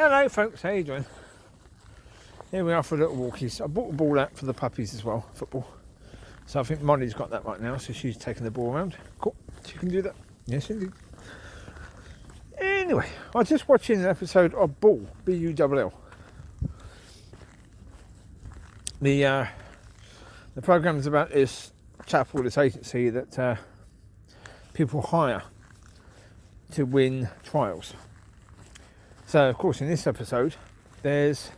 Hello folks, how you doing? Here we are for a little walkies. I bought a ball out for the puppies as well, football. So I think Mollie's got that right now, so she's taking the ball around. Cool, she can do that. Yes indeed. Anyway, I was just watching an episode of Bull, B-U-L-L. The programme is about this chap or this agency that people hire to win trials. So, of course, in this episode, there's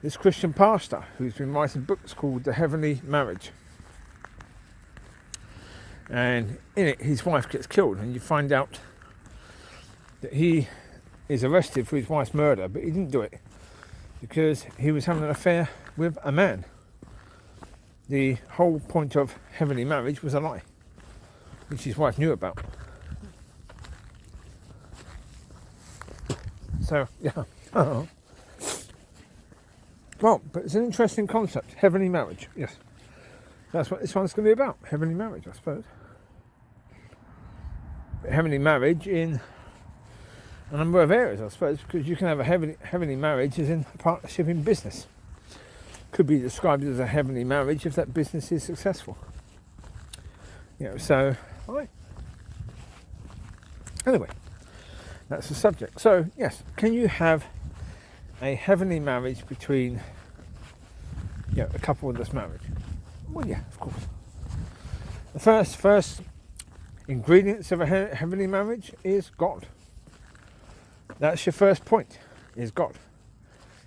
this Christian pastor who's been writing books called The Heavenly Marriage. And in it, his wife gets killed, and you find out that he is arrested for his wife's murder, but he didn't do it because he was having an affair with a man. The whole point of heavenly marriage was a lie, which his wife knew about. So, yeah. Well, but it's an interesting concept. Heavenly marriage, yes. That's what this one's going to be about. Heavenly marriage, I suppose. But heavenly marriage in a number of areas, I suppose, because you can have a heavenly marriage as in a partnership in business. Could be described as a heavenly marriage if that business is successful. So, all right. Anyway. That's the subject. So, yes, can you have a heavenly marriage between a couple that's married? Well, yeah, of course. The first ingredients of a heavenly marriage is God. That's your first point, is God.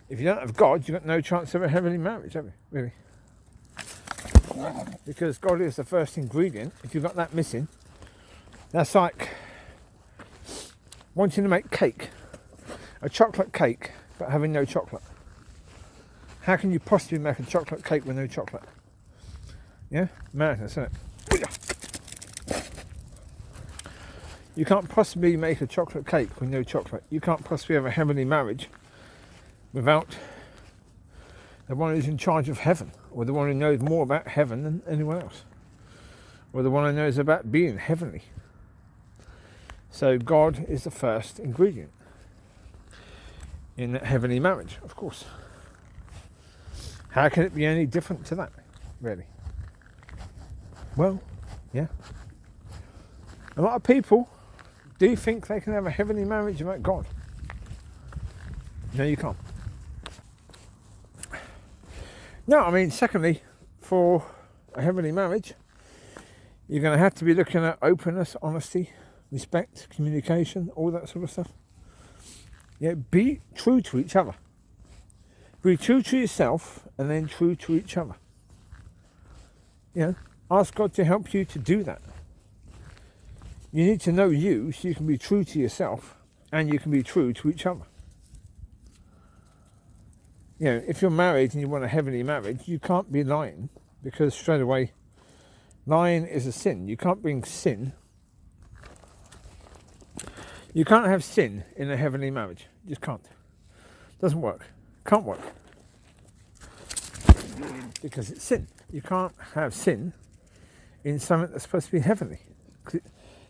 If you don't have God, you've got no chance of a heavenly marriage, have you? Really? Because God is the first ingredient. If you've got that missing, that's like wanting to make cake, a chocolate cake, but having no chocolate. How can you possibly make a chocolate cake with no chocolate? Yeah, madness, isn't it? You can't possibly make a chocolate cake with no chocolate. You can't possibly have a heavenly marriage without the one who's in charge of heaven, or the one who knows more about heaven than anyone else, or the one who knows about being heavenly. So God is the first ingredient in that heavenly marriage, of course. How can it be any different to that, really? Well, yeah. A lot of people do think they can have a heavenly marriage without God. No, you can't. No, I mean, secondly, for a heavenly marriage, you're going to have to be looking at openness, honesty, respect, communication, all that sort of stuff. Be true to each other. Be true to yourself and then true to each other. Ask God to help you to do that. You need to know you so you can be true to yourself and you can be true to each other. If you're married and you want a heavenly marriage, you can't be lying, because straight away, lying is a sin. You can't bring sin. You can't have sin in a heavenly marriage. You just can't. Doesn't work. Can't work. Because it's sin. You can't have sin in something that's supposed to be heavenly. As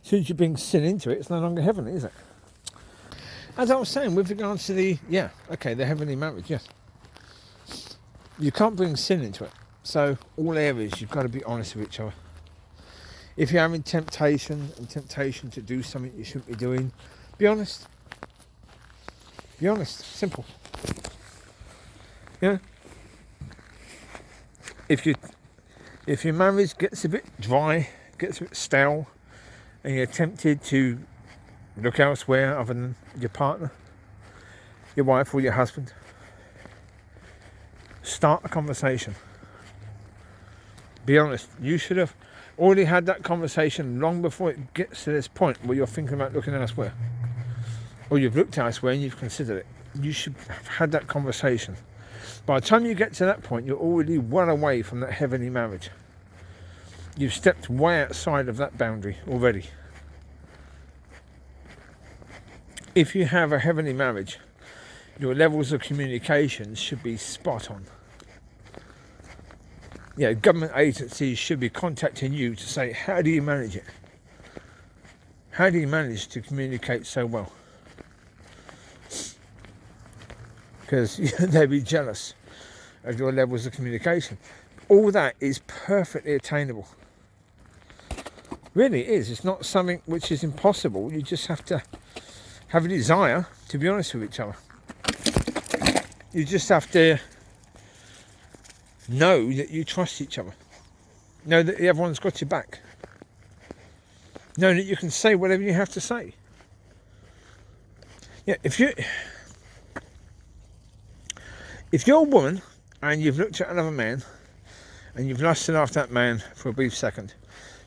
soon as you bring sin into it, it's no longer heavenly, is it? As I was saying, with regards to the heavenly marriage, yes. You can't bring sin into it. So all areas, you've got to be honest with each other. If you're having temptation to do something you shouldn't be doing, be honest. Be honest. Simple. If your marriage gets a bit dry, gets a bit stale, and you're tempted to look elsewhere other than your partner, your wife or your husband, start a conversation. Be honest. You should have already had that conversation long before it gets to this point where you're thinking about looking elsewhere, or you've looked elsewhere and you've considered it. You should have had that conversation. By the time you get to that point, you're already well away from that heavenly marriage. You've stepped way outside of that boundary already. If you have a heavenly marriage, your levels of communication should be spot on. Government agencies should be contacting you to say, how do you manage it? How do you manage to communicate so well? because they'll be jealous of your levels of communication. All that is perfectly attainable. Really it is. It's not something which is impossible. You just have to have a desire to be honest with each other. You just have to know that you trust each other. Know that everyone's got your back. Know that you can say whatever you have to say. Yeah, if you're a woman and you've looked at another man and you've lusted after that man for a brief second,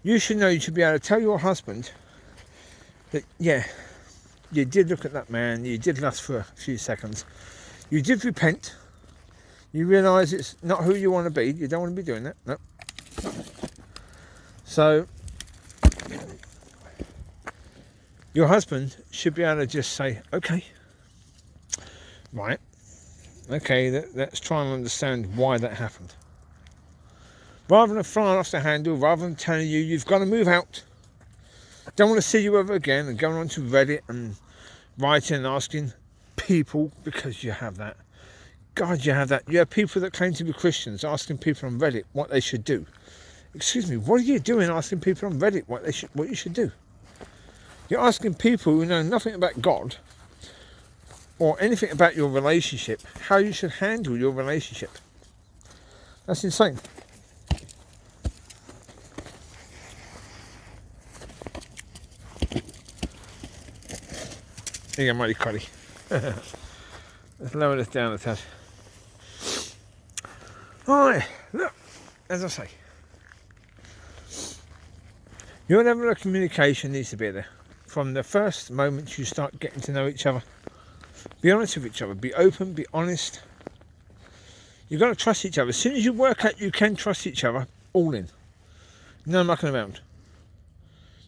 you should know, you should be able to tell your husband that, yeah, you did look at that man, you did lust for a few seconds, you did repent, you realise it's not who you want to be, you don't want to be doing that, no. So, your husband should be able to just say, okay, right, okay, let's try and understand why that happened. Rather than flying off the handle, rather than telling you you've got to move out, don't want to see you ever again, and going on to Reddit and writing and asking people, because you have that. God, you have that. You have people that claim to be Christians asking people on Reddit what they should do. Excuse me, what are you doing asking people on Reddit what you should do? You're asking people who know nothing about God or anything about your relationship, how you should handle your relationship. That's insane. There you go, Mollie Collie. Let's lower this down a tad. Alright, look, as I say, your level of communication needs to be there. From the first moment you start getting to know each other, be honest with each other, be open, be honest. You've got to trust each other. As soon as you work out you can trust each other, all in. No mucking around.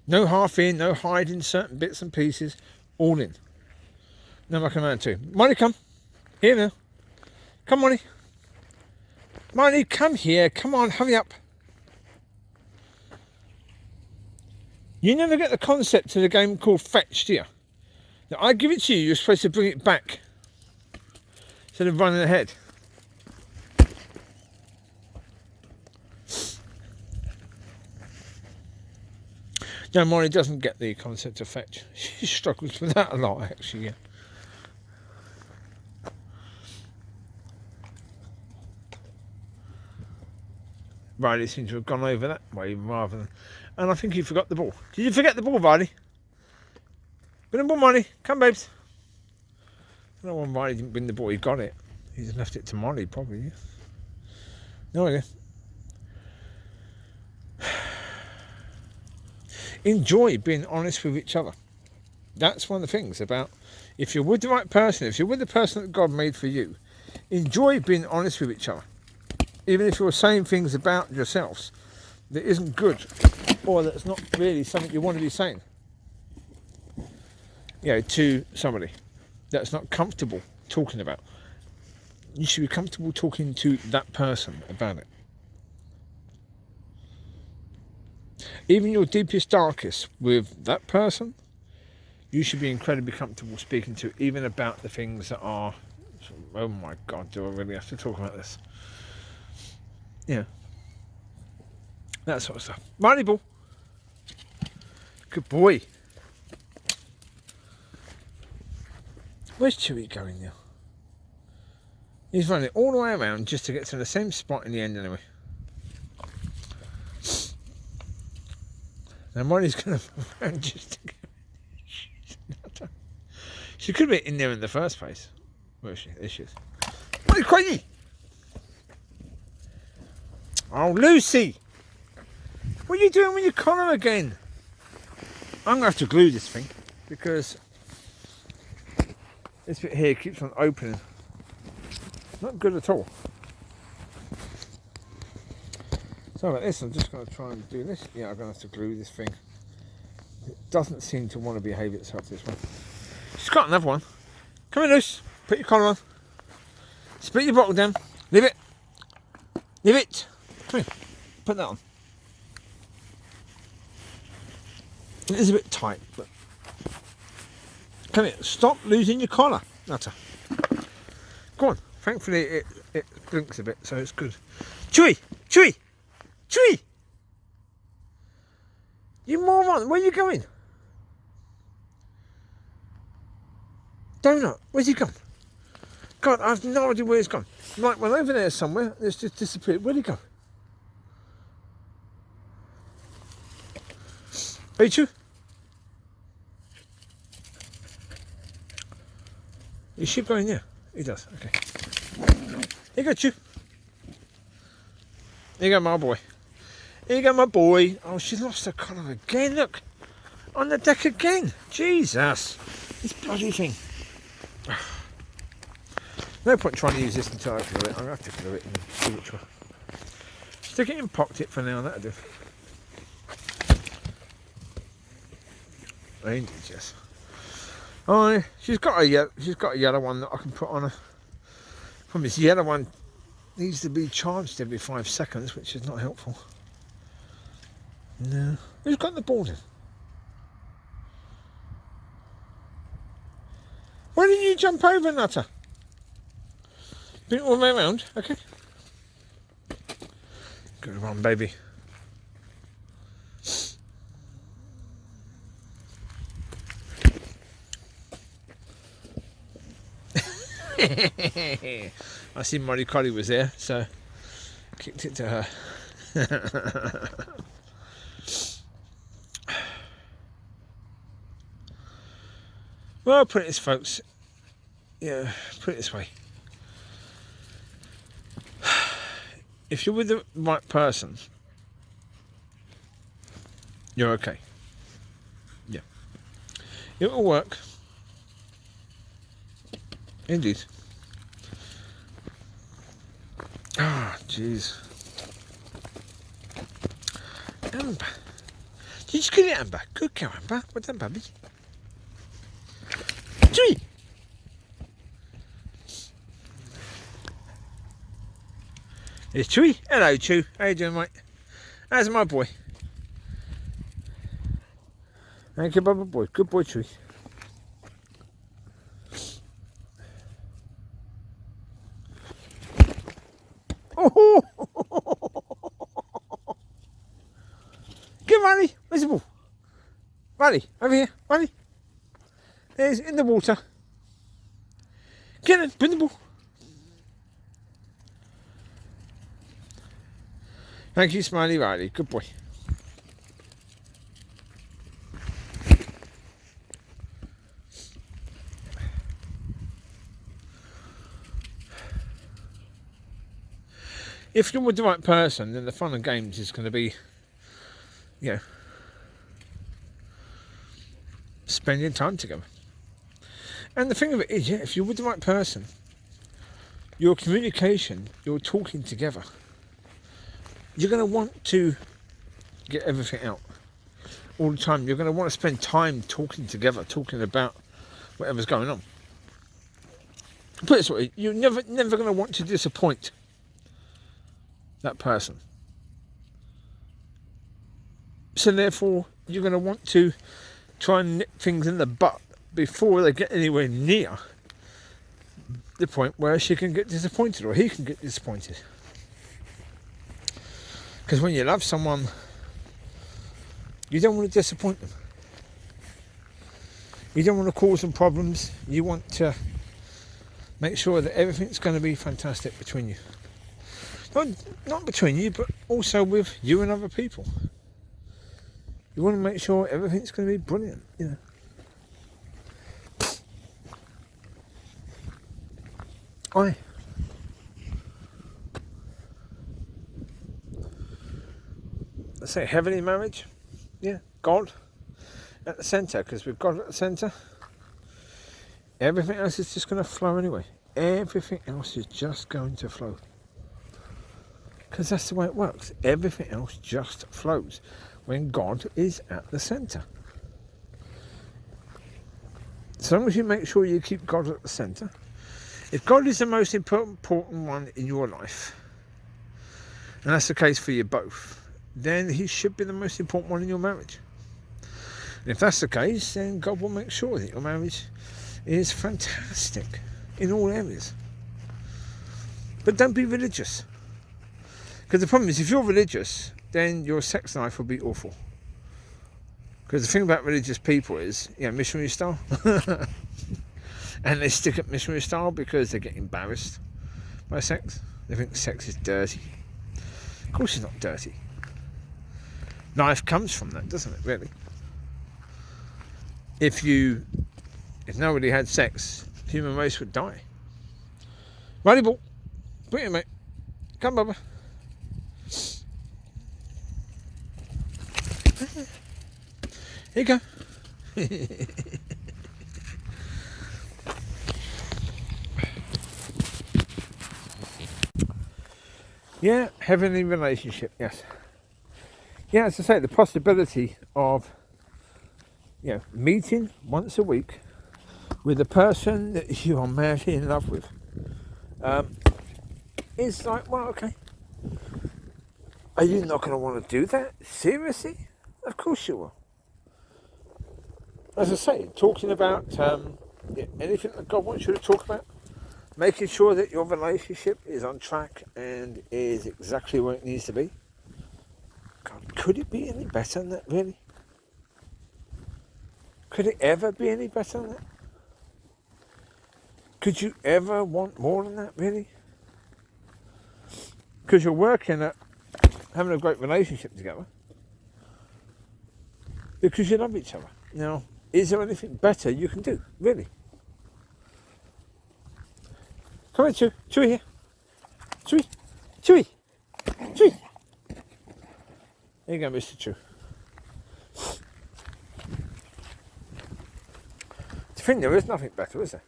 No half in, no hiding certain bits and pieces, all in. No mucking around too. Mollie, come. Here now. Come, Mollie. Mollie, come here. Come on, hurry up. You never get the concept of the game called Fetch, do you? Now, I give it to you, you're supposed to bring it back instead of running ahead. No, Mollie doesn't get the concept of Fetch. She struggles with that a lot, actually, yeah. Riley seems to have gone over that way rather than... And I think he forgot the ball. Did you forget the ball, Riley? Bring the ball, Mollie. Come, babes. I don't know why Riley didn't bring the ball. He got it. He's left it to Mollie, probably. Yeah. No idea. Enjoy being honest with each other. That's one of the things about... If you're with the right person, if you're with the person that God made for you, enjoy being honest with each other. Even if you're saying things about yourselves that isn't good, or that's not really something you want to be saying, you know, to somebody that's not comfortable talking about. You should be comfortable talking to that person about it. Even your deepest, darkest with that person, you should be incredibly comfortable speaking to, even about the things that are, oh my God, do I really have to talk about this? Yeah. That sort of stuff. Money ball. Good boy. Where's Chewie going now? He's running all the way around just to get to the same spot in the end anyway. Now Mollie's going to run just to go. She could be in there in the first place. Where is she? There she is. Mollie, crazy! Oh, Lucy! What are you doing with your collar again? I'm going to have to glue this thing because this bit here keeps on opening. Not good at all. Sorry about this, I'm just going to try and do this. Yeah, I'm going to have to glue this thing. It doesn't seem to want to behave itself, this one. She's got another one. Come here, Luce. Put your collar on. Split your bottle down. Leave it. Leave it. Come here. Put that on. It is a bit tight, but... Come here. Stop losing your collar, Nutter. Go on. Thankfully it blinks a bit, so it's good. Chewie! Chewie! Chewie! You moron, where are you going? Donut, where's he gone? God, I have no idea where he's gone. Right, well, over there somewhere, it's just disappeared. Where'd he go? Hey, Chew? Is she going there? He does, okay. Here you go, Chew. Here you go, my boy. Here you go, my boy. Oh, she's lost her colour again, look. On the deck again. Jesus. This bloody thing. No point trying to use this until I glue it. I'll have to glue it and see which one. Stick it in pocket for now, that'll do. Indeed, yes. Oh, she's got a yellow one that I can put on her. From this yellow one needs to be charged every 5 seconds, which is not helpful. No. Who's got the boarding? Why didn't you jump over, Nutter? Bring it all the way around, okay? Good one, baby. I see Border Collie was there, so kicked it to her. Well, I'll put it this, folks. Yeah, put it this way. If you're with the right person, you're okay. Yeah. It will work. Indeed. Ah, jeez. Amber. Did you just get it, Amber? Good girl, Amber. Well done, baby. Chewie! It's Chewie. Hello, Chew. How you doing, mate? How's my boy? Thank you, Bubba boy. Good boy, Chewie. Oh! Come on, Mollie. Where's the ball? Mollie, over here. Mollie. There's in the water. Get it. Bring the ball. Thank you, Smiley Riley. Good boy. If you're with the right person, then the fun and games is going to be, you know, spending time together. And the thing of it is, yeah, if you're with the right person, your communication, you're talking together, you're going to want to get everything out all the time. You're going to want to spend time talking together, talking about whatever's going on. Put it this way, you're never going to want to disappoint that person. So therefore, you're going to want to try and nip things in the butt before they get anywhere near the point where she can get disappointed or he can get disappointed. Because when you love someone, you don't want to disappoint them. You don't want to cause them problems. You want to make sure that everything's going to be fantastic between you. Not between you, but also with you and other people. You want to make sure everything's going to be brilliant, you know. I say heavenly marriage, yeah, God at the centre, because with God at the centre, everything else is just going to flow anyway. Everything else is just going to flow. Because that's the way it works. Everything else just flows when God is at the centre. As long as you make sure you keep God at the centre, if God is the most important one in your life, and that's the case for you both, then he should be the most important one in your marriage. And if that's the case, then God will make sure that your marriage is fantastic in all areas. But don't be religious. Because the problem is, if you're religious, then your sex life will be awful. Because the thing about religious people is, missionary style. And they stick at missionary style because they get embarrassed by sex. They think sex is dirty. Of course it's not dirty. Life comes from that, doesn't it, really? If nobody had sex, the human race would die. Righty ball. Bring it, mate. Come, Bubba. Here you go. Yeah, heavenly relationship, yes. Yeah, as I say, the possibility of meeting once a week with a person that you are madly in love with is like, well, okay. Are you not going to want to do that? Seriously? Of course you will. As I say, talking about anything that God wants you to talk about, making sure that your relationship is on track and is exactly where it needs to be. God, could it be any better than that, really? Could it ever be any better than that? Could you ever want more than that, really? Because you're working at having a great relationship together because you love each other. Now, is there anything better you can do, really? Come on, Chewie here. Chewie. There you go, Mr. Chew. To think there is nothing better, is there?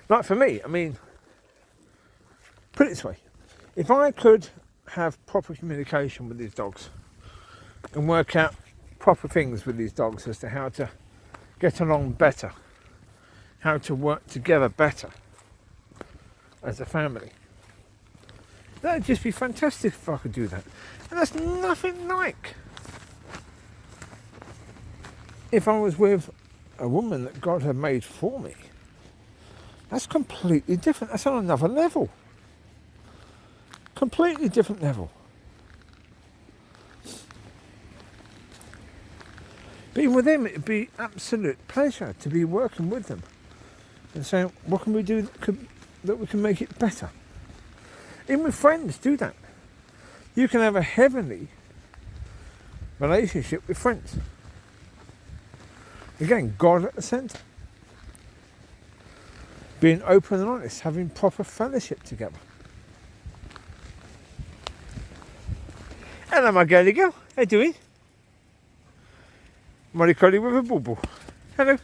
Like for me, I mean, put it this way. If I could have proper communication with these dogs and work out proper things with these dogs as to how to get along better, how to work together better as a family, that would just be fantastic if I could do that. And that's nothing like if I was with a woman that God had made for me. That's completely different. That's on another level. Completely different level. Being with them, it'd be absolute pleasure to be working with them and saying, what can we do that we can make it better? Even with friends, do that. You can have a heavenly relationship with friends. Again, God at the centre. Being open and honest, having proper fellowship together. Hello, my girly girl. How you doing? Mollie Collie with a bubble. Hello.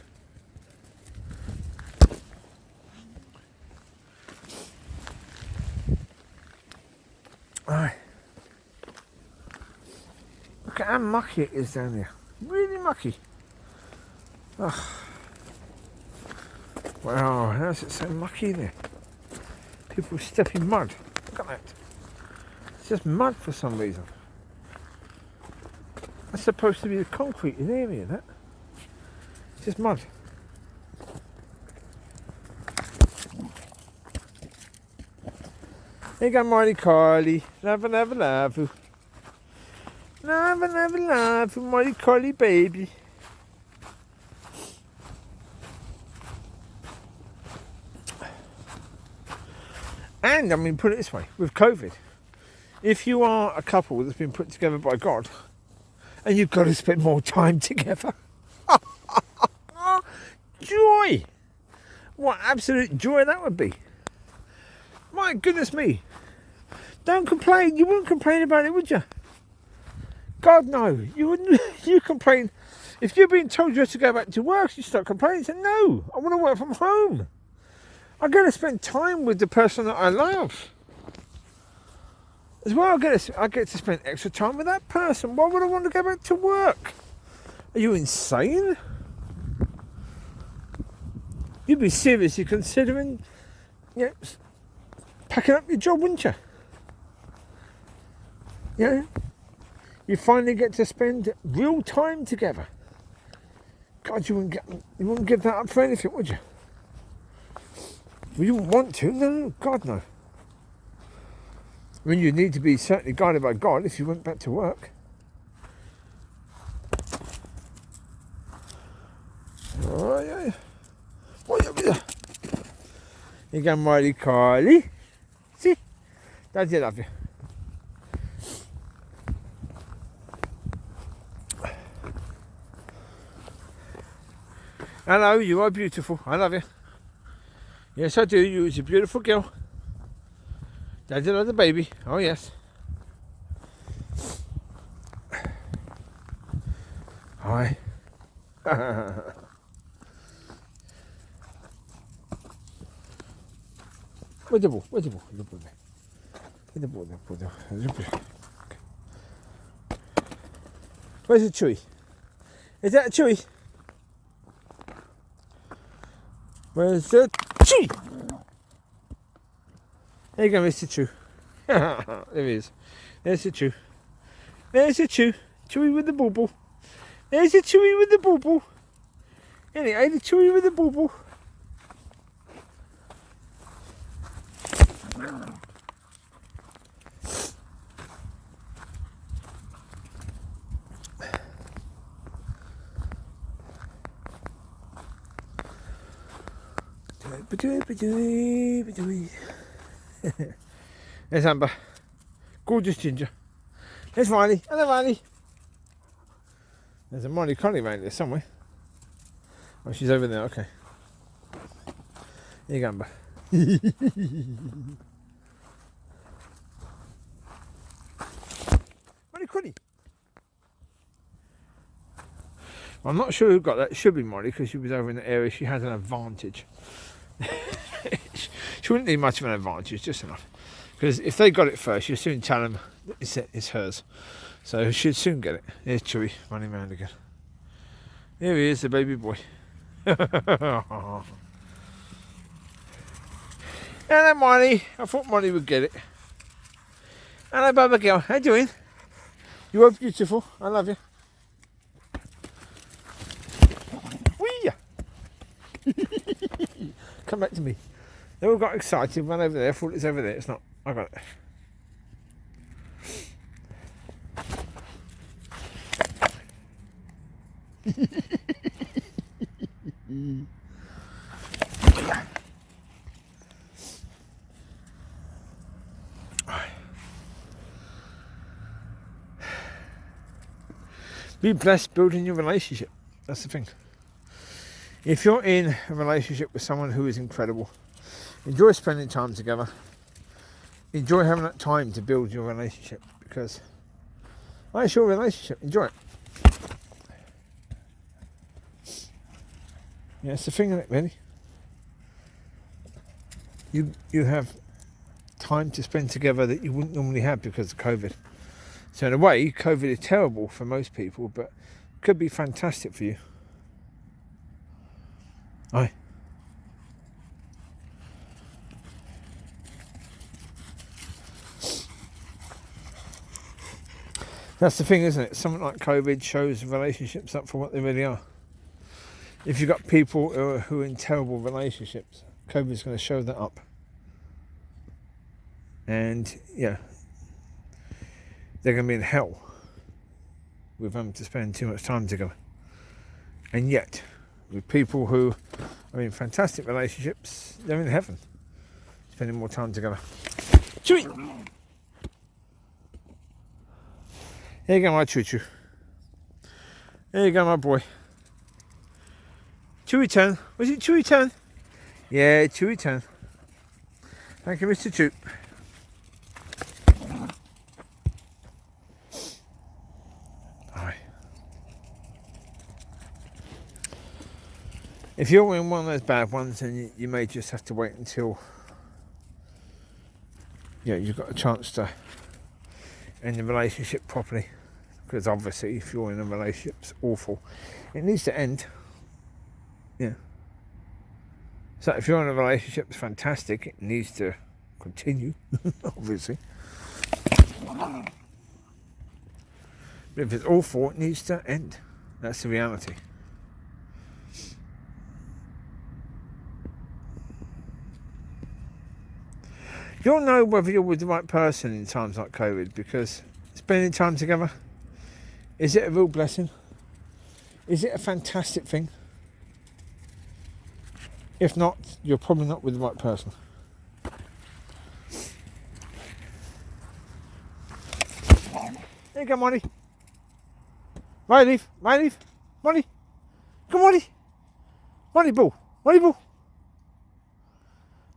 Right. Look at how mucky it is down there. Really mucky. Oh. Wow, how's it so mucky there? People step in mud. Look at that. It's just mud for some reason. That's supposed to be a concreted area, that. It's just mud. There you go, Mollie Collie. Love. Love, Mollie Collie baby. And, I mean, put it this way, with COVID, if you are a couple that's been put together by God, and you've got to spend more time together, joy! What absolute joy that would be. My goodness me. Don't complain. You wouldn't complain about it, would you? God, no. You wouldn't. You complain. If you're being told you have to go back to work, you start complaining. You say, no, I want to work from home. I'm going to spend time with the person that I love. As well, I get to spend extra time with that person. Why would I want to go back to work? Are you insane? You'd be seriously considering, packing up your job, wouldn't you? Yeah. You finally get to spend real time together. God, you wouldn't give that up for anything, would you? We wouldn't want to. No, God, no. I mean, you need to be certainly guided by God if you went back to work. Oh, yeah. Oh, yeah. You got Mollie Collie. See? Daddy love you. Hello, you are beautiful. I love you. Yes, I do. You're a beautiful girl. Daddy love the baby. Oh, yes. Hi. Where's the ball? Where's the ball? Where's the ball there? Where's the ball there? Where's the ball? Okay. Where's the Chewie? Is that a Chewie? Where's the Chewie? There you go, Mr. Chew. There he is. There's the Chew. There's the Chew. Chewie with the bauble. There's the Chewie with the bauble. Anyway, the Chewie with the bauble. There's Amber. Gorgeous ginger. There's Riley. Hello, Riley. There's a Border Collie around there somewhere. Oh, she's over there. Okay. Here you go, Amber. Border Collie. Well, I'm not sure who got that. It should be Mollie because she was over in the area. She has an advantage. She wouldn't need much of an advantage, just enough. Because if they got it first, you'll soon tell them it's hers. So she'd soon get it. Here's Chewie running around again. Here he is, the baby boy. Hello, Mollie. I thought Mollie would get it. Hello, baby girl. How you doing? You are beautiful. I love you. Whee! Come back to me. They all got excited, ran over there, thought it's over there. It's not. I got it. Be blessed building your relationship. That's the thing. If you're in a relationship with someone who is incredible, enjoy spending time together. Enjoy having that time to build your relationship, because it's your relationship. Enjoy it. Yeah, it's the thing, isn't it, really? You have time to spend together that you wouldn't normally have because of COVID. So in a way, COVID is terrible for most people, but could be fantastic for you. Aye. That's the thing, isn't it? Something like COVID shows relationships up for what they really are. If you've got people who are in terrible relationships, COVID's going to show that up. And, yeah, they're going to be in hell with having to spend too much time together. And yet, with people who are in fantastic relationships, they're in heaven, spending more time together. Chewie! Here you go, my choo-choo. There you go, my boy. Chewie turn. Was it Chewie turn? Yeah, Chewie turn. Thank you, Mr. Choo. Aye. If you're in one of those bad ones, then you may just have to wait until you've got a chance to end the relationship properly. Because obviously, if you're in a relationship, it's awful. It needs to end. Yeah. So if you're in a relationship, it's fantastic. It needs to continue, obviously. But if it's awful, it needs to end. That's the reality. You'll know whether you're with the right person in times like COVID, because spending time together, is it a real blessing? Is it a fantastic thing? If not, you're probably not with the right person. There you go, Mollie. Right, leave. Mollie. Come, Mollie. Mollie ball.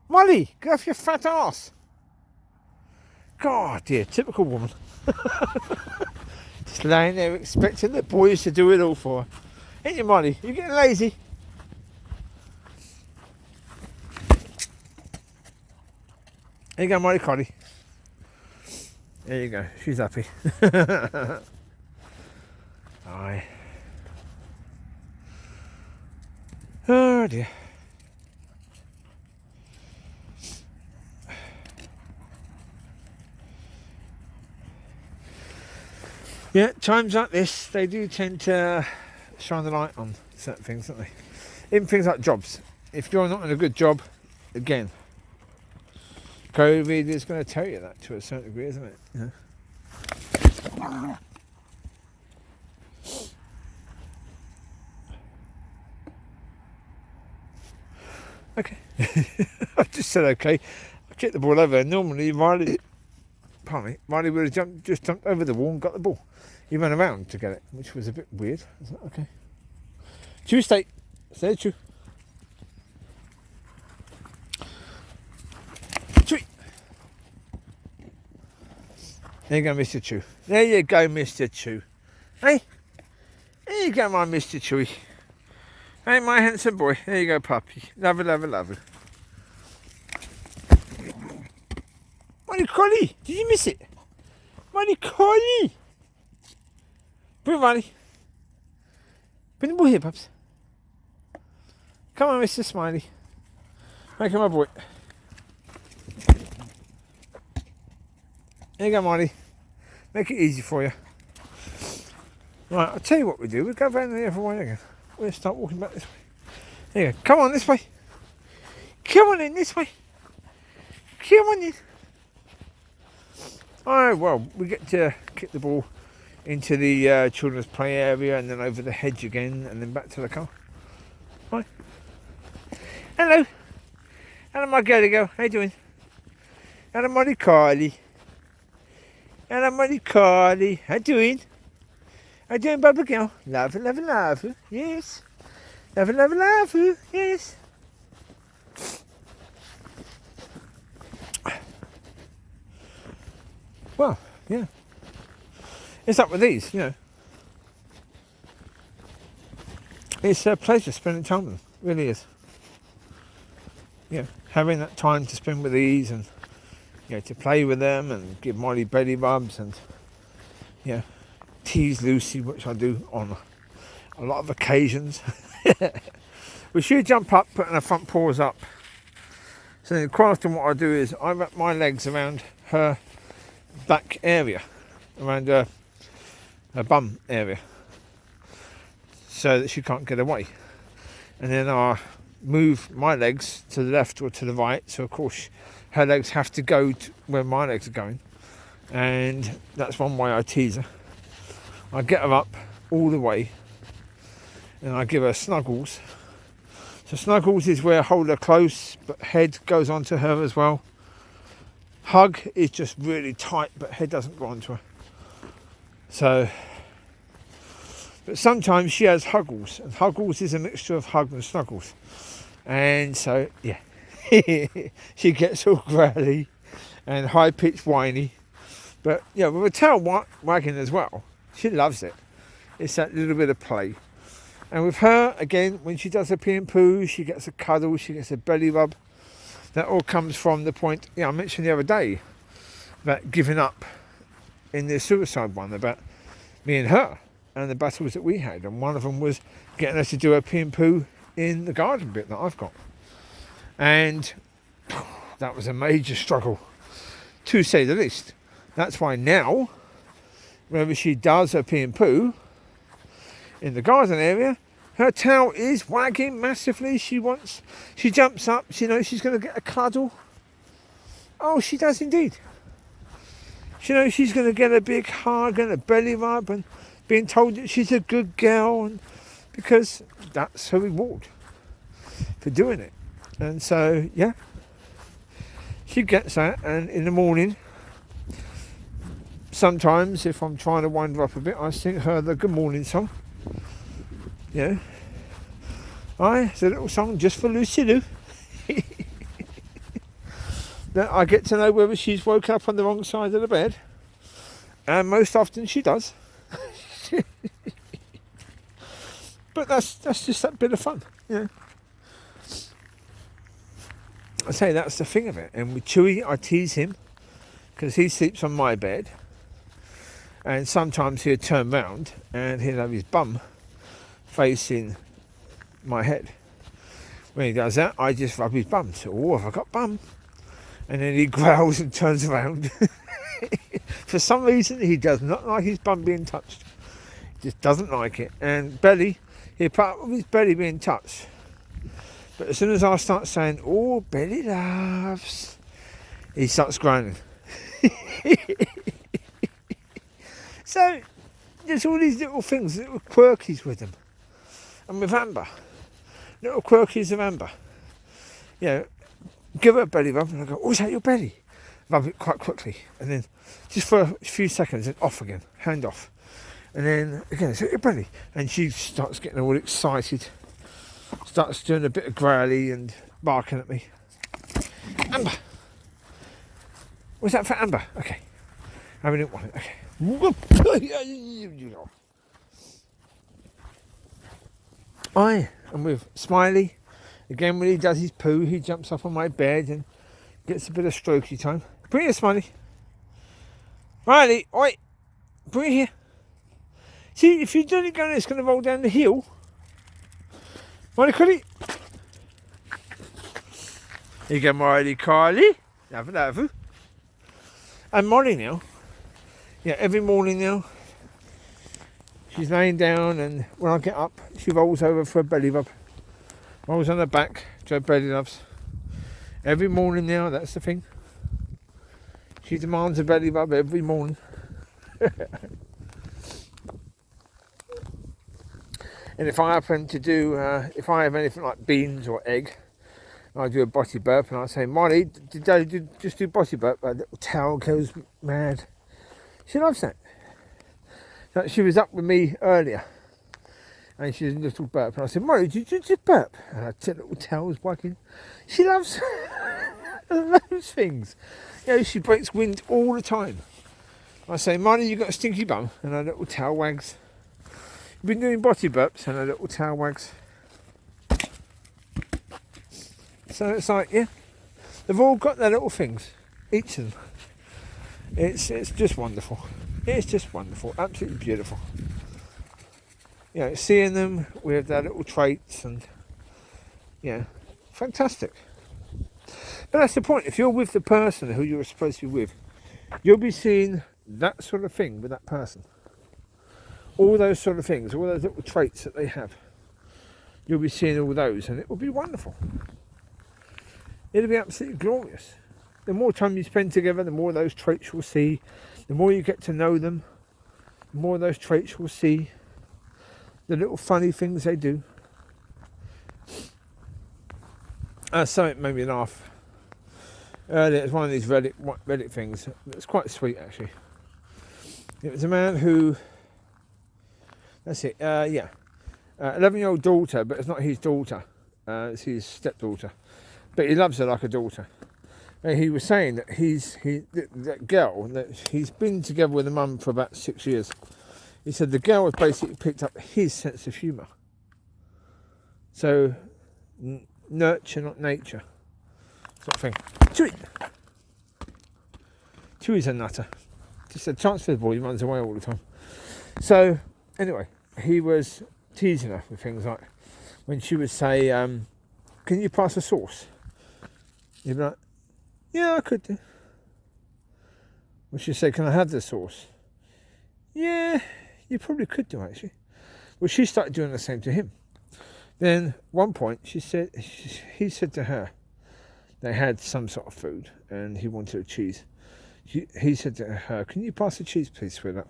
Mollie, get off your fat ass. God, dear, typical woman. Just laying there expecting the boys to do it all for her. Ain't you, Mollie? You're getting lazy. There you go, Mollie Collie. There you go. She's happy. Aye. Oh dear. Yeah, times like this, they do tend to shine the light on certain things, don't they? Even things like jobs. If you're not in a good job, again, COVID is going to tell you that to a certain degree, isn't it? Yeah. Okay. I just said okay. I kicked the ball over. Normally, Mollie would have just jumped over the wall and got the ball. He ran around to get it, which was a bit weird. I was like, okay. Chewie, stay. Stay, Chewie. Chewie. There you go, Mr. Chew. There you go, Mr. Chew. Hey. There you go, my Mr. Chewie. Hey, my handsome boy. There you go, puppy. Love it. Mollie Collie, did you miss it? Mollie Collie. Bring Mollie. Bring the ball here, pups. Come on, Mr. Smiley. Make him my boy. There you go, Mollie. Make it easy for you. Right, I'll tell you what we do. We'll go round the other way again. We'll start walking back this way. There you go. Come on, this way. Come on in, this way. Come on in. Oh, well, we get to kick the ball into the children's play area and then over the hedge again and then back to the car. Right. Hello. Hello, my girly girl. How you doing? Hello, Mollie Collie. Hello, Mollie Collie. How you doing? How you doing, Bubba girl? Love. Yes. Love. Yes. Well, yeah. It's up with these, you know. It's a pleasure spending time with them. It really is. Yeah, having that time to spend with these and, you know, to play with them and give Mollie belly rubs and, you know, tease Lucy, which I do on a lot of occasions. Well, she'll jump up, putting her front paws up. So then quite often what I do is I wrap my legs around her back area, around her bum area, so that she can't get away. And then I move my legs to the left or to the right, so of course her legs have to go to where my legs are going, and that's one way I tease her. I get her up all the way and I give her snuggles. So snuggles is where I hold her close but head goes onto her as well. Hug is just really tight but head doesn't go onto her. So, but sometimes she has huggles, and huggles is a mixture of hug and snuggles. And so, yeah, she gets all growly and high-pitched whiny. But, yeah, with her tail wagging as well, she loves it. It's that little bit of play. And with her, again, when she does her pee and poo, she gets a cuddle, she gets a belly rub. That all comes from the point, I mentioned the other day about giving up in the suicide one, about me and her and the battles that we had. And one of them was getting her to do her pee and poo in the garden bit that I've got. And that was a major struggle, to say the least. That's why now, whenever she does her pee and poo in the garden area, her tail is wagging massively. She jumps up, she knows she's going to get a cuddle. Oh, she does indeed. She knows she's going to get a big hug and a belly rub and being told that she's a good girl, and because that's her reward for doing it. And so, yeah, she gets that. And in the morning, sometimes if I'm trying to wind her up a bit, I sing her the good morning song. Yeah. It's a little song just for Lucy Lou. That I get to know whether she's woken up on the wrong side of the bed. And most often she does. But that's just that bit of fun. Yeah. I say that's the thing of it. And with Chewie, I tease him because he sleeps on my bed. And sometimes he'll turn round and he'll have his bum facing my head. When he does that, I just rub his bum. So, oh, have I got bum? And then he growls and turns around. For some reason, he does not like his bum being touched. He just doesn't like it. And belly, he'll put up with his belly being touched. But as soon as I start saying, oh, belly loves, he starts groaning. So, there's all these little things, little quirkies with them. And with Amber, little quirkies of Amber. You know, give her a belly rub and I go, oh, is that your belly? Rub it quite quickly. And then just for a few seconds and off again, hand off. And then again, is that your belly? And she starts getting all excited. Starts doing a bit of growly and barking at me. Amber! Was that for Amber? Okay. I didn't want it. Okay. I am with Smiley. Again, when he does his poo, he jumps up on my bed and gets a bit of strokey time. Bring it here, Smiley. Smiley, oi! Bring it here. See, if you don't go there, it's going to roll down the hill. Mollie, Collie. Here you go, Mollie, Collie. Love. And Mollie now. Yeah, every morning now, she's laying down, and when I get up, she rolls over for a belly rub. Rolls on her back to her belly rubs. Every morning now, that's the thing. She demands a belly rub every morning. And if I happen to do, if I have anything like beans or egg, I do a body burp, and I say, Mollie, did I just do body burp? That little towel goes mad. She loves that. So she was up with me earlier, and she did a little burp, and I said, Mollie, did you just burp? And her little tail was wagging. She loves those things. You know, she breaks wind all the time. I say, Mollie, you got a stinky bum, and her little tail wags. You've been doing body burps, and her little tail wags. So it's like, yeah, they've all got their little things, each of them. It's just wonderful. It's just wonderful, absolutely beautiful. You know, seeing them with their little traits and, yeah, fantastic. But that's the point. If you're with the person who you're supposed to be with, you'll be seeing that sort of thing with that person. All those sort of things, all those little traits that they have. You'll be seeing all those, and it will be wonderful. It'll be absolutely glorious. The more time you spend together, the more those traits you'll see. The more you get to know them, the more those traits you'll see. The little funny things they do. Something made me laugh. Earlier, it's one of these Reddit things. It's quite sweet, actually. It was a man who, that's it, 11-year-old daughter, but it's not his daughter. It's his stepdaughter. But he loves her like a daughter. And he was saying that that girl, that he's been together with a mum for about 6 years. He said the girl has basically picked up his sense of humour. So, nurture, not nature. Sort of thing. Chewie! Chewie's a nutter. Just a transfer ball, he runs away all the time. So, anyway, he was teasing her with things like, when she would say, can you pass the sauce? He'd be like, yeah, I could do. Well, she'd say, can I have the sauce? Yeah, you probably could do, actually. Well, she started doing the same to him. Then, one point, he said to her, they had some sort of food, and he wanted a cheese. He said to her, "Can you pass the cheese, please, sweetheart?"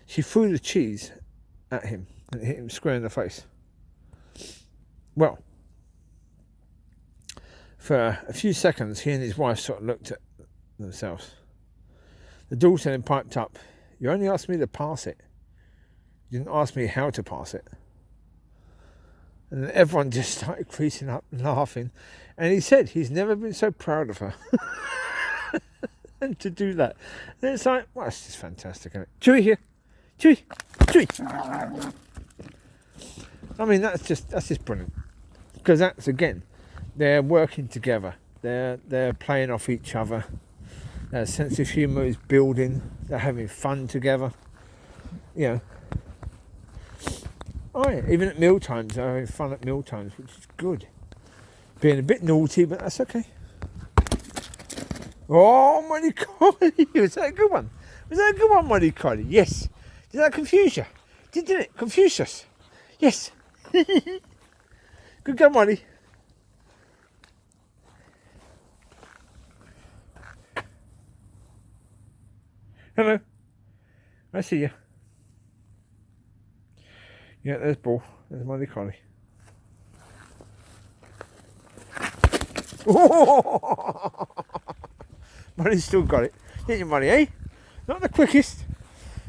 She threw the cheese at him and hit him square in the face. Well, for a few seconds, he and his wife sort of looked at themselves. The daughter then piped up, "You only asked me to pass it. You didn't ask me how to pass it." And then everyone just started creasing up and laughing. And he said he's never been so proud of her. And to do that. And it's like, well, it's just fantastic, isn't it? Chewie here. Chewie. Chewie. I mean, that's just brilliant. Because that's, again, they're working together. They're playing off each other. Their sense of humour is building. They're having fun together. You know. Oh yeah, even at meal times, they're having fun at meal times, which is good. Being a bit naughty, but that's okay. Oh, Mollie Collie, was that a good one? Was that a good one, Mollie Collie? Yes. Did that confuse you? Didn't it? Confuse us? Yes. Good girl, Mollie. Hello. I see you. Yeah, there's Ball. There's Mollie Collie. Mollie's still got it. Didn't you, Mollie, eh? Not the quickest.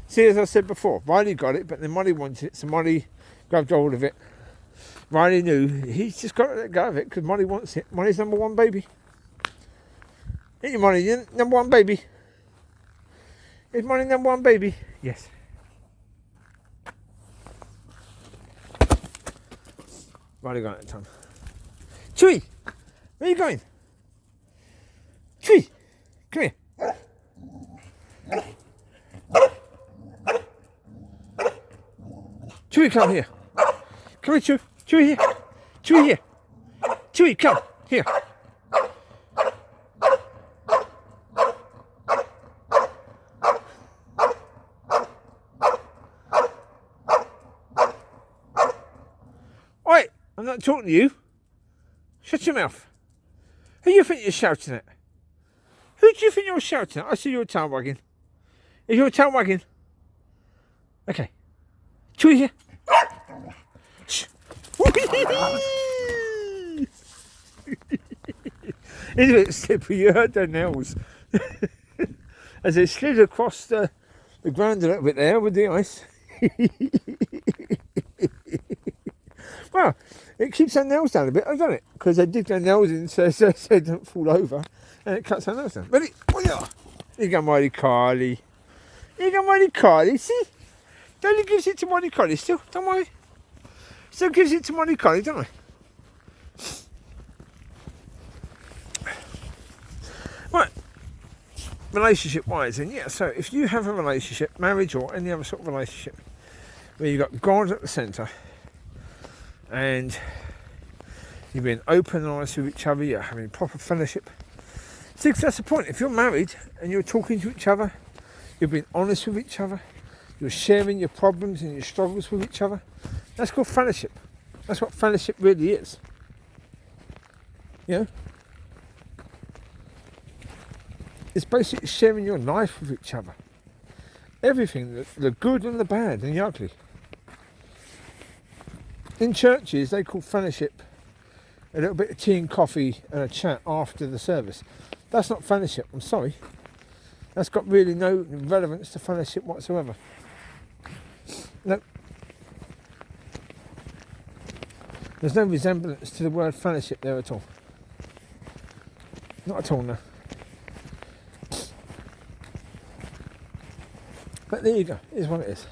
See, as I said before, Riley got it, but then Mollie wanted it, so Mollie grabbed hold of it. Riley knew he's just got to let go of it because Mollie wants it. Mollie's number one baby. Ain't you, Mollie? You're number one baby. Is Mollie number one baby? Yes. Riley got it at the time. Chewie! Where are you going? Chewie! Come here. Chewie, come here. Come here, Chewie. Chewie here. Chewie here. Chewie, come. Here. Oi! I'm not talking to you. Shut your mouth. Who do you think you're shouting at? Who do you think you're shouting at? I see your tail wagging. Is your tail wagging? Okay. Chewie here. Shh. It's a bit slippery. You heard their nails. As they slid across the ground a little bit there with the ice. Well, it keeps their nails down a bit, doesn't it? Because they dig their nails in so they don't fall over. And it cuts their nails down. Ready? Here you go, Mollie Collie. Here you go, Mollie Collie. See? Daddy gives it to Mollie Collie still. Don't worry. Still gives it to Mollie Collie, don't I? Right. Relationship-wise, and yeah, so if you have a relationship, marriage or any other sort of relationship, where you've got God at the centre, and you're being open and honest with each other, you're having proper fellowship. See, that's the point. If you're married and you're talking to each other, you're being honest with each other, you're sharing your problems and your struggles with each other, that's called fellowship. That's what fellowship really is. You know? It's basically sharing your life with each other. Everything, the good and the bad and the ugly. In churches, they call fellowship a little bit of tea and coffee and a chat after the service. That's not fellowship, I'm sorry. That's got really no relevance to fellowship whatsoever. No. There's no resemblance to the word fellowship there at all. Not at all, no. But there you go, it is what it is.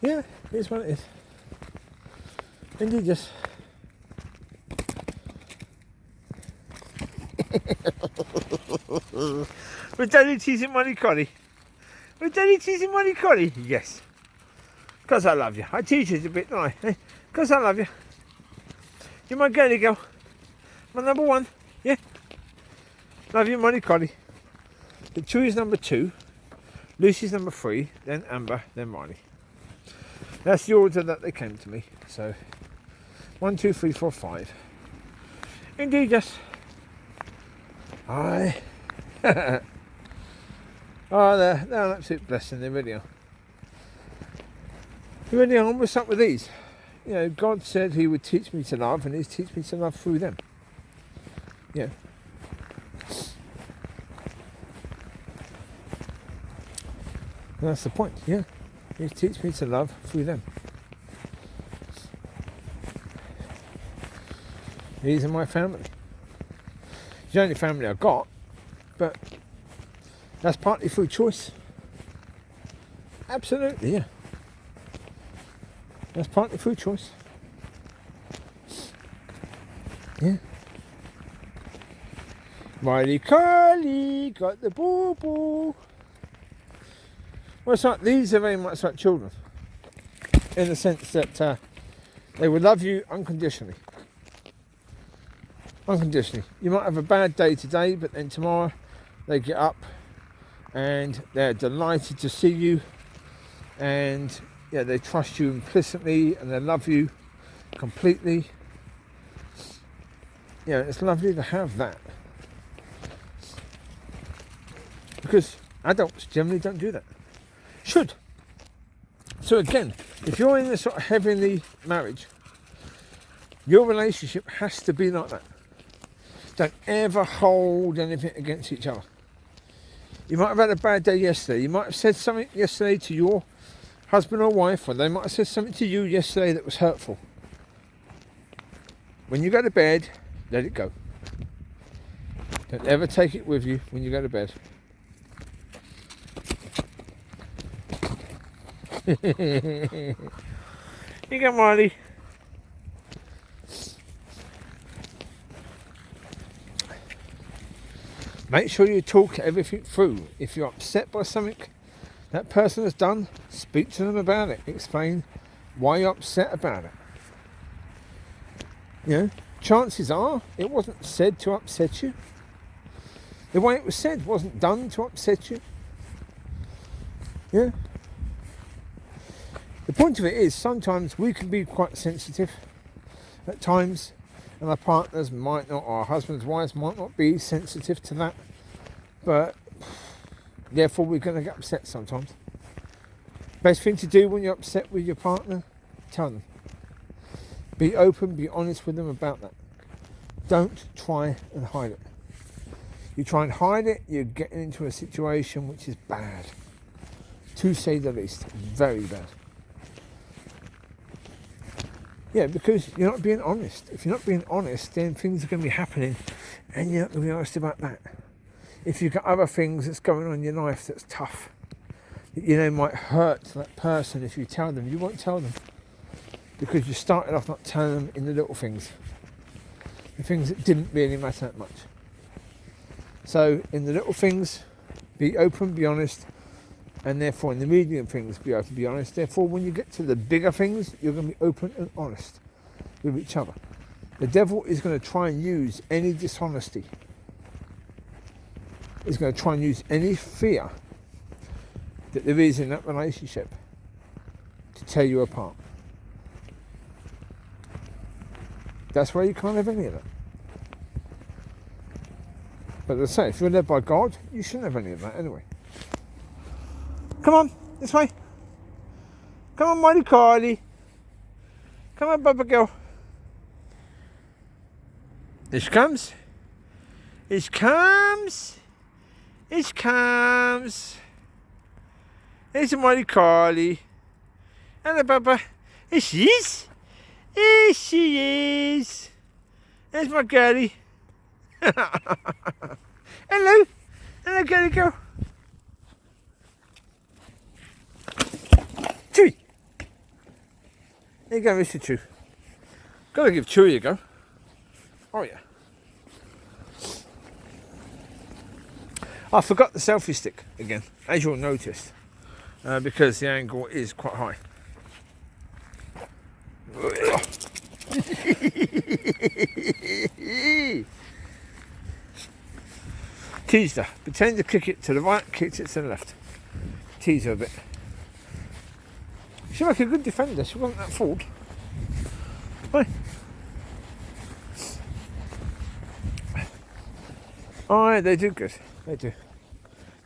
Yeah, it is what it is. Indeed, yes. Was Daddy teasing Mollie Collie? Was Daddy teasing Mollie Collie? Yes. Because I love you. I tease you a bit, don't I? Because I love you. You're my girly girl. My number one. Yeah. Love you, Mollie Collie. The Chewie's number 2. Lucy's number 3. Then Amber. Then Riley. That's the order that they came to me. So, 1, 2, 3, 4, 5. Indeed, yes. Aye. Oh, they're an absolute blessing, they really are. They really are. What's up with these? You know, God said he would teach me to love, and he's teaching me to love through them. Yeah. And that's the point, yeah. He's teaching me to love through them. These are my family. It's the only family I've got, but that's partly through choice. Absolutely, yeah. That's partly through choice. Yeah. Mollie Collie got the boo-boo. Well, it's like, these are very much like children, in the sense that they will love you unconditionally. Unconditionally. You might have a bad day today, but then tomorrow they get up and they're delighted to see you, and yeah, they trust you implicitly and they love you completely. Yeah, it's lovely to have that, because adults generally don't do that. Should. So again, if you're in a sort of heavenly marriage, your relationship has to be like that. Don't ever hold anything against each other. You might have had a bad day yesterday. You might have said something yesterday to your husband or wife, or they might have said something to you yesterday that was hurtful. When you go to bed, let it go. Don't ever take it with you when you go to bed. You go, Mollie. Make sure you talk everything through. If you're upset by something that person has done, speak to them about it. Explain why you're upset about it. You know, chances are it wasn't said to upset you. The way it was said wasn't done to upset you. Yeah. The point of it is, sometimes we can be quite sensitive at times, and our partners might not, or our husbands, wives might not be sensitive to that, but therefore we're going to get upset sometimes. Best thing to do when you're upset with your partner, tell them. Be open, be honest with them about that. Don't try and hide it. You try and hide it, you're getting into a situation which is bad, to say the least. Very bad. Yeah, because you're not being honest. If you're not being honest, then things are going to be happening and you're not going to be honest about that. If you've got other things that's going on in your life that's tough, that you know might hurt that person, if you tell them, you won't tell them. Because you started off not telling them in the little things. The things that didn't really matter that much. So in the little things, be open, be honest, and therefore in the medium things, be open, be honest. Therefore when you get to the bigger things, you're going to be open and honest with each other. The devil is going to try and use any dishonesty. He's going to try and use any fear that there is in that relationship to tear you apart. That's why you can't have any of that. But as I say, if you're led by God, you shouldn't have any of that anyway. Come on, this way. Come on, Mollie Collie. Come on, Bubba girl. Here she comes. Here she comes. Here she comes. Here's a Mollie Collie. Hello, Bubba. Here she is. Here she is. There's my girlie. Hello. Hello, girlie girl. Chewie. There you go, Mr. Chew. Gotta give Chewie a go. Oh yeah. I forgot the selfie stick again, as you'll notice, because the angle is quite high. Teased her. Pretend to kick it to the right, kicked it to the left. Tease her a bit. She's like a good defender. She wasn't that forward. Right. Oh, they do good. They do.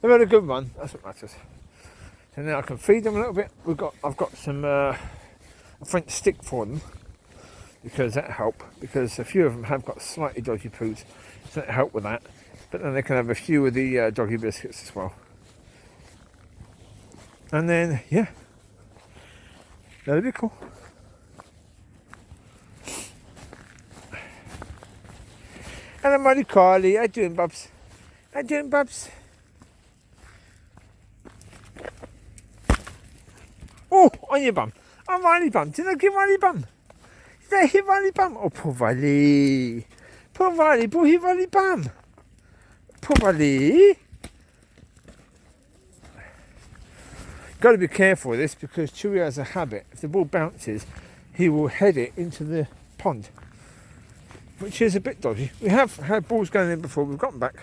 They've had a good run. That's what matters. So now I can feed them a little bit. I've got some a French stick for them because that help. Because a few of them have got slightly dodgy poos, so that help with that. But then they can have a few of the doggy biscuits as well. And then yeah, that'll be cool. And I'm Mollie Collie. How you doing, Bubs? How you doing, Bubs? Oh, on your bum. On Riley bum. Did I give Riley bum? Did I hit Riley bum? Oh, poor Riley. Poor Riley. Poor hit Riley bum. Poor Riley. Got to be careful with this because Chewie has a habit. If the ball bounces, he will head it into the pond, which is a bit dodgy. We have had balls going in before. We've gotten back.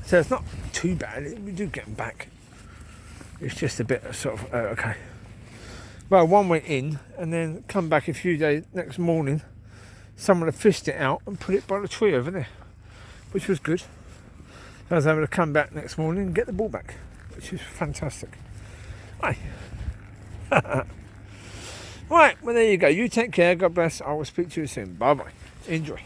So it's not too bad. We do get them back. It's just a bit of sort of, okay. Well, one went in and then come back a few days, next morning, someone had fished it out and put it by the tree over there, which was good. I was able to come back next morning and get the ball back, which is fantastic. Right. Right, well there you go. You take care. God bless. I will speak to you soon. Bye-bye. Enjoy.